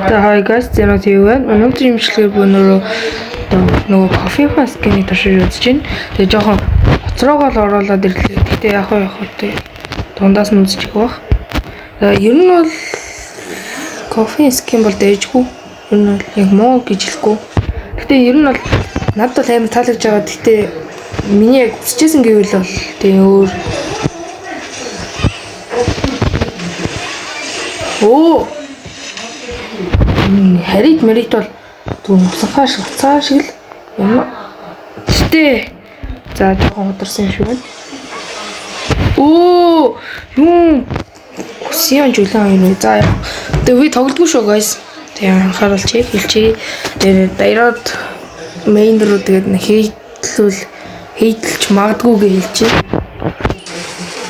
Hi guys, зэнэ тийм өнөөдөр имчилгээ бөөнөрөө нөгөө кофе маскины туршиж үзэж байна. Тэгээ жоохон хоцроогоо л оруулаад ирлээ. Гэтэ яг тий дундаас нь үзчих байх. Ер нь бол кофе скин бол дээжгүй. Ер нь бол яг муу гэж хэлэхгүй. Гэтэ ер нь бол надад бол амар таалагдж байгаа. Гэтэ миний яг үзчихсэн гэвэл бол тий өөр харид мэрит бол түн усахаа шуцаа шиг л юм. Гэтэ за жоохон ударсан юм шиг байна. Юм хүсийн жуулан юм. За тэгээ би тоглодгүй шүү guys. Тэгээ анхааруулж хэлчихье. Тэгээ дайраад мейн руу тэгээд хейтлж магадгүй гэж хэлчихье.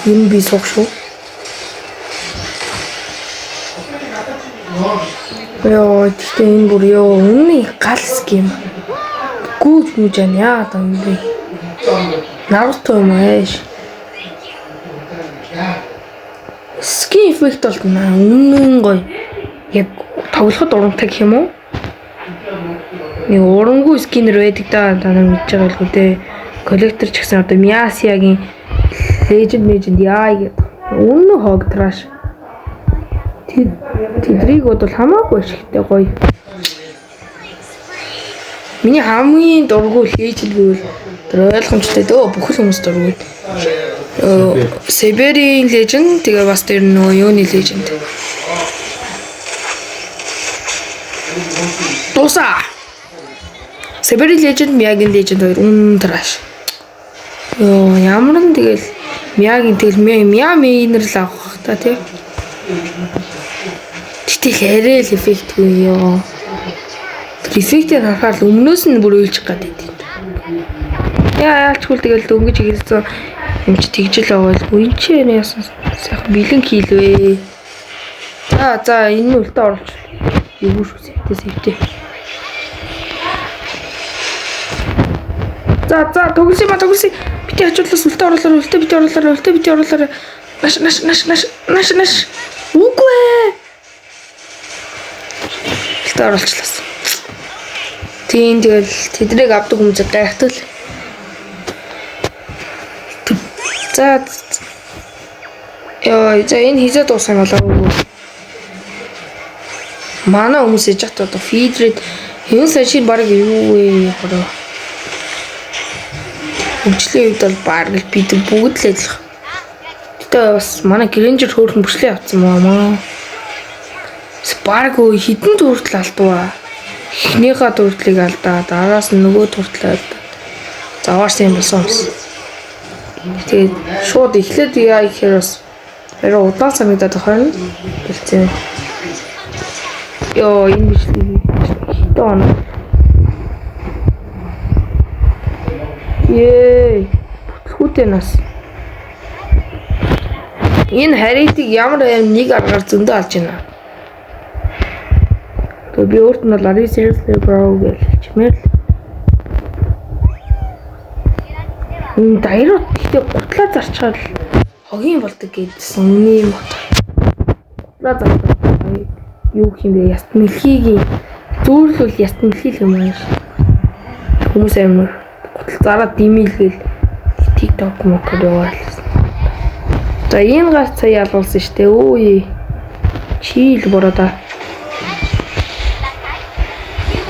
Юм би суух шүү. Яа, тэгтээ энэ бүр үнний гал ским. Гүүж мүжэн яа даа юм бэ? Наруто юм ааш. Скин эффект бол үнэн гоё. Яг тоглоход урамтай гэх юм уу? Нэг урамгүй скинэр байдаг да та нар мэдж байгаа л үү? Коллектор ч гэсэн одоо Миасиагийн Legend яа гэдэг. Үнэн хог траш. Тэдрийг бол хамаагүй шигтэй гоё. Миний хамгийн дургүй Legend гэвэл тэр ойлгомжтой дөө бүх хүмүүс дургүй. Сиберийн Legend тэгээ бас тэр нөгөө юуны Legend. Туса. Сиберийн Legend, Миягийн Legend хоёр траш. Ямар нь тэгэл Миягийн тэгэл Мия мейнер л авах та тий. Тэгэл арай л эффектгүй ёо. Эффектээр харахаар өмнөөс нь бүр уйлчих гээд байд. Яалчгүй тэгэл дөнгөж ирсэн юм чи тэгжэл байгаа л энэ ч яасан сайхан бэлэн хийлвэ. За энэ нь үлдээ оруулж. Юу шүү сэвтэй. За тогсоо. Бити хажуудлаас үлдээ оруулаарай. Наш. Үгүй ээ. Үлдээ оруулчлаа. Тийм тэгэл тэдрийг авдаг хүмүүс гайхтал. За энэ хийзээ дууссан болоо. Манай хүмүүс яж хат одоо фидрээд энэ сашин баг юу вэ хороо. Хөгжлийн үед бол баг л бид бүгд л ажиллах. Гэтэ бас манай грэнжер хөөрхөн бүслээ авсан маа. Баг хитэн дуртал алдваа. Эхнийхээ дурдлыг алдаа. Дараас нь нөгөө дурдлаа алдаа. Заваарсан юм болсон юм. Тэгээд шууд эхлээд яа ихээр бас арай удаан санагдаад байна. Гэлцээ. Энэ бичлэг хитэн. Бүтлгүүтэй нас. Энэ харитыг ямар нэг аргаар зөндөө алж байна. То би өөрт нь бол Ari seriously bro гэж хэлмээр л. Дайрууд ихтэй гутлаа зарчаад хогийн болдог гэдсэн үний юм бат. Гутлаа зарчаад юу юм бэ? Яст мэлхигийн зөөрлөл яст мэлхий юм аа. Хүмүүс амар гутал зараад димэлгээл TikTok мөкөд яваал. За энэ гар цаа ялуулсан штэ. Өөе. Чийл бороо.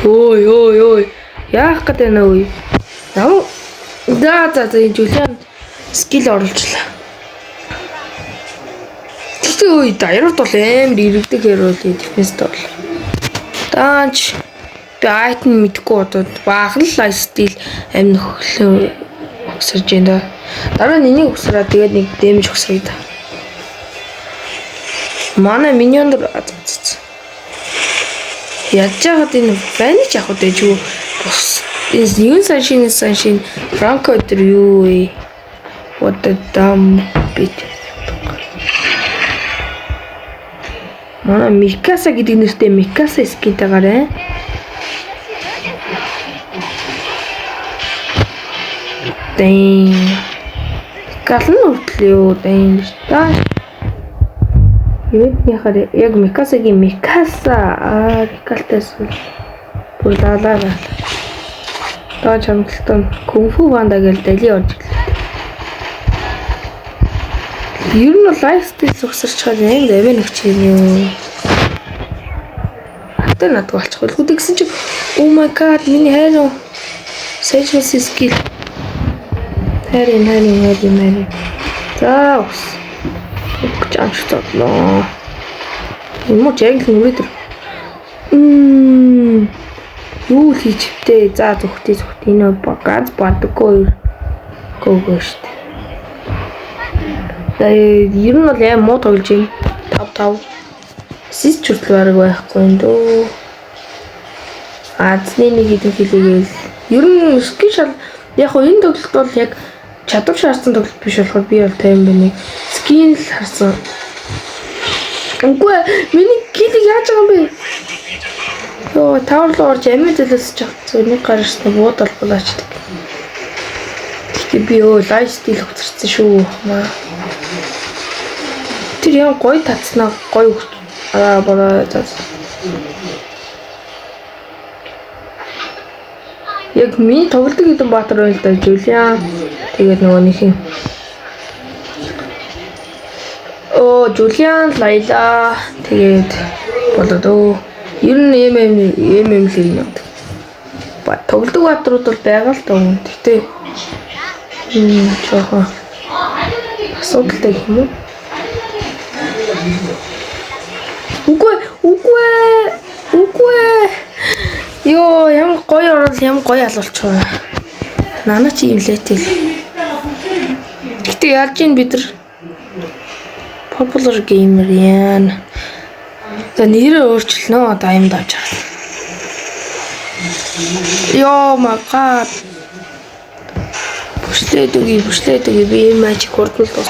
Ой. Яах гэдэг нэ ой. За энэ Жулиан скил оруулчлаа. Тэгтээ ой дайрууд бол амар иргэдэг хэрүүл дефенс бол. Даанч би айтн мэдгүй одоо баахан л лайфстайл амин хөглөө өсөрж байна. Дараа нь энийг өсрөө тэгээд нэг дэмж өсрөө да. Манай миньон яаж яагаад энэ ваник явах вэ юу? Энэ саншин Франко тэр юу вэ? What the dumb bit. Манай Микаса гэдэг нэртэй Микаса скинтэйгаарэ. Галан үртлээ юу даа. Юудныхаар яг Микасагийн Микаса Микалтаас бүр лалаа. Дооч хамталтан кунфу банда гэж дали орж ирлээ. Ер нь лайфстайл зогсорч чад юм давэ нүч юм. Атаа надад болчихгүй. Хүүд гэсэн чи oh my god миний хайр sexual skill. Хайр. За ус. Чамчтаа нөө. Юм яг л нүрээд. Юу хийчвтэй за зүхтэй энэ багаз бадаггүй гоо штт. Ер нь бол яа муу тоглож юм 5 сис чүртэл бараг байхгүй юм дөө. Азны нэг хэдэн хэлээгээл ер нь скин шал яг энэ тоглолт бол яг чадвар шаардсан тоглолт биш болохоор би бол тайм байна. Скин л харсан. Үгүй миний килийг яаж байгаа юм бэ? Йоо таварлуу орж амьд зэлээс ч зөвний гарчна буудал болоочдөг. Гэхдээ би лайфстайл хөтөрсөн шүү. Тэр яа гоё татснаа гоё бороо заа. Яг ми тоглодог хэдэн баатар байл да Жулиан. Тэгээд нөгөө нэг юм. Жулиан Лайла тэгээд болоо. Ер нь эм л юм. Ба тоглодог баатрууд бол байгаа л даа. Гэтэ жоохон асуудалтай юм уу? Үгүй. Йоо, ямар гоё орол, ямар гоё алуулч байна. Нана чи юм лээтэй. Гэтэ яаж ийн бид нар popular gamer яана. За нэрээ өөрчлөнө одоо юм давж байгаа. Йоо my god. Бүшлээд үгүй би magic хурдл тус.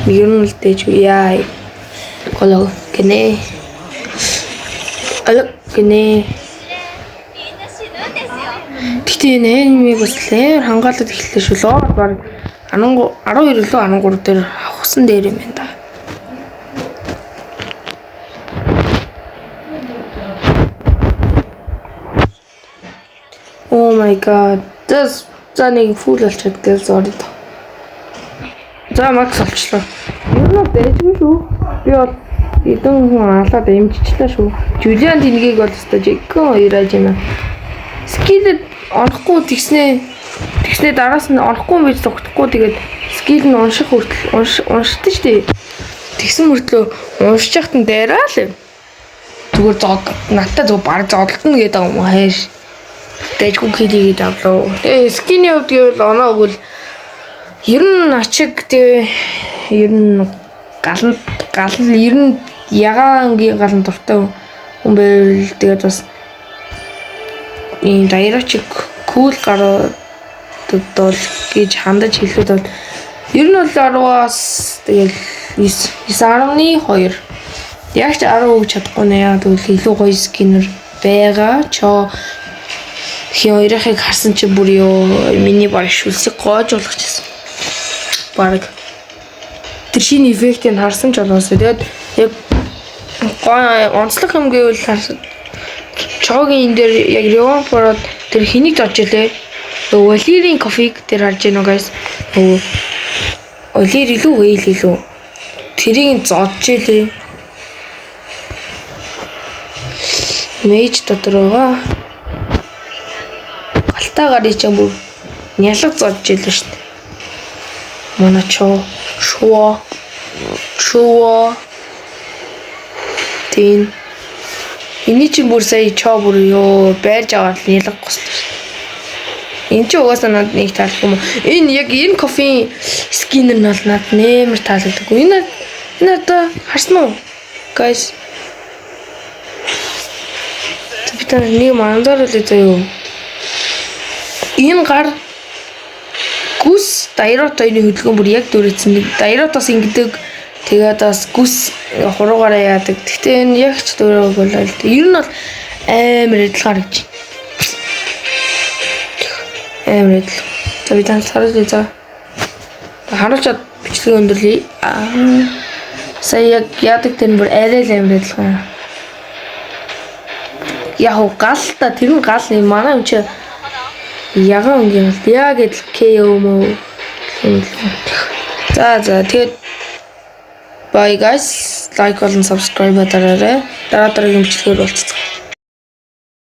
Ер нь л дэж яа. Колоо гэнэ. Гэнэ. Тэгтээ нэмийг баслаа хангаалаад эхэллээ шүү лөө. Баг 12 лөө 13 дээр авахсан дээр юм байна да. Oh my god. This заныг фул болчиход гээл sorry. За макс олчлоо. Юу нэ дэжгүй шүү. Би бол эдэн хүн алаад эмччлээ шүү. Жулиан тэнгийг бол өстой жиггэн хоёраж байна. Скил онохгүй тэгснээ дараас нь онохгүй байж тогтохгүй тэгээд скил нь унших хүртэл уншдаг шүү дээ. Тэгсэн мөртлөө уншиж яхад нь дайраа л. Зүгээр надтай зөв баг зодолтно гэдэг юм хайш. Дэжгүй хийгээд авлаа. Тэгээ скиний хувьд гэвэл оноо өгвөл ер нь ачиг тэгээ ер нь гал ер нь ягаангийн галан дуртай хүн байвал тэгээд бас ийм дайрачиг кул гараад бол гэж хандаж хэлэхэд бол ер нь бол 10-аас тэгээд 9.2 яг ч 10 өгч чадахгүй нэ яа тэгвэл илүү гоё скинер байгаа чоо хин хоёрыг харсан чи бүр ёо миний баг шүлсийг гоож болгочихсон баг тэр шинэ эффектийг харсан ч болоос тэгээд яг онцлог юм гэвэл чогийн энэ дээр яг реван пород тэр хэнийг додж илээ Валерийн кофег тэр харж байна уу guys Валер илүү вэйл илүү тэрийг зодж илээ мэж дотор байгаа галтаа гарыг ч юм бүр нялга зодж илээ шүү дээ манай шуо тин энэ чинь бүр сая чоо бүр ёо байрж аваад нялга гослоо энэ ч угаасаа надад нэг таалах юм энэ яг энэ кофе скинер нь бол надад нэмэр таалагддаг энэ надад харсан уу guys тэр нэг мандаар л заяа энэ гар гүс дайротойны хөдөлгөөн бүр яг дүүрээсэн дайротоос ингэдэг тэгээд бас гүс хуруугаараа яадаг гэхдээ энэ яг ч дүүрээ болоо л дээ ер нь бол амар адилхан гэж амар адил за би танаас харуулъя за харуулчаад бичлэг өндөрлөе. Сая яг яадаг тэр бүр арай л амар адилхан. Яг гал та тэр нь гал юм манай юм чи ягаан өнгийн гал яг адил KO мөө. За тэгээд bye guys, like болон subscribe дараарай. Дараа дараагийн бичлэгээр уулзцгаая.